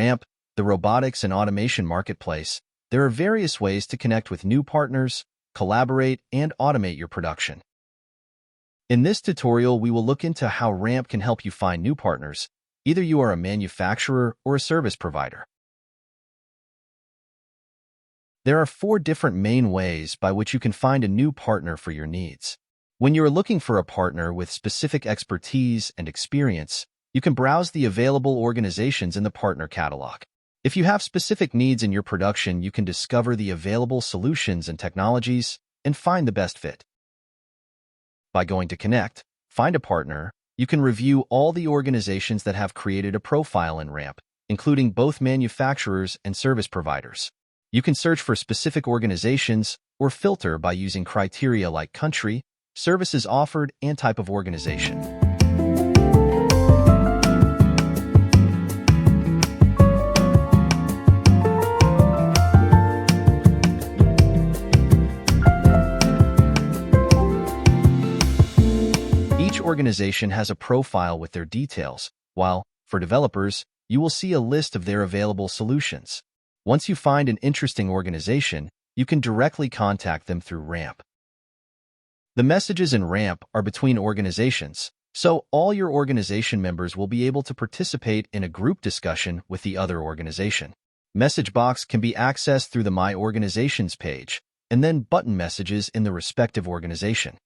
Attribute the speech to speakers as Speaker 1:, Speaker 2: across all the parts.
Speaker 1: RAMP, the Robotics and Automation Marketplace, there are various ways to connect with new partners, collaborate, and automate your production. In this tutorial, we will look into how RAMP can help you find new partners, either you are a manufacturer or a service provider. There are 4 different main ways by which you can find a new partner for your needs. When you are looking for a partner with specific expertise and experience, you can browse the available organizations in the partner catalog. If you have specific needs in your production, you can discover the available solutions and technologies and find the best fit. By going to Connect, Find a Partner, you can review all the organizations that have created a profile in RAMP, including both manufacturers and service providers. You can search for specific organizations or filter by using criteria like country, services offered, and type of organization. Each organization has a profile with their details, while, for developers, you will see a list of their available solutions. Once you find an interesting organization, you can directly contact them through RAMP. The messages in RAMP are between organizations, so all your organization members will be able to participate in a group discussion with the other organization. Message box can be accessed through the My Organizations page, and then button messages in the respective organization.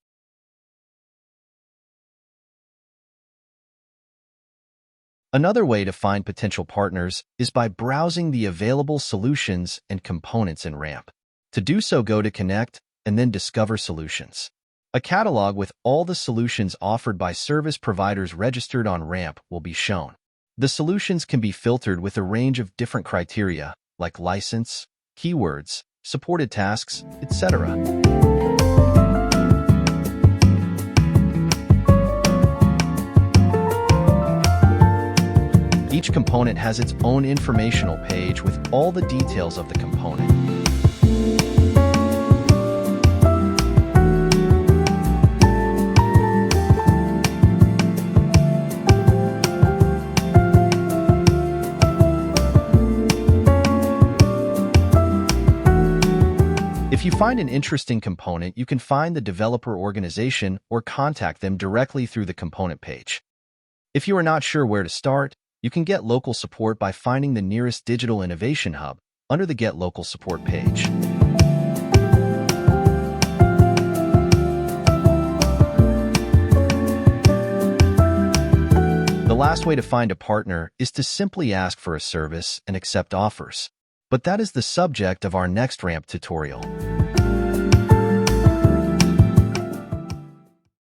Speaker 1: Another way to find potential partners is by browsing the available solutions and components in RAMP. To do so, go to Connect and then Discover Solutions. A catalog with all the solutions offered by service providers registered on RAMP will be shown. The solutions can be filtered with a range of different criteria, like license, keywords, supported tasks, etc. Each component has its own informational page with all the details of the component. If you find an interesting component, you can find the developer organization or contact them directly through the component page. If you are not sure where to start, you can get local support by finding the nearest digital innovation hub under the Get Local Support page. The last way to find a partner is to simply ask for a service and accept offers. But that is the subject of our next RAMP tutorial.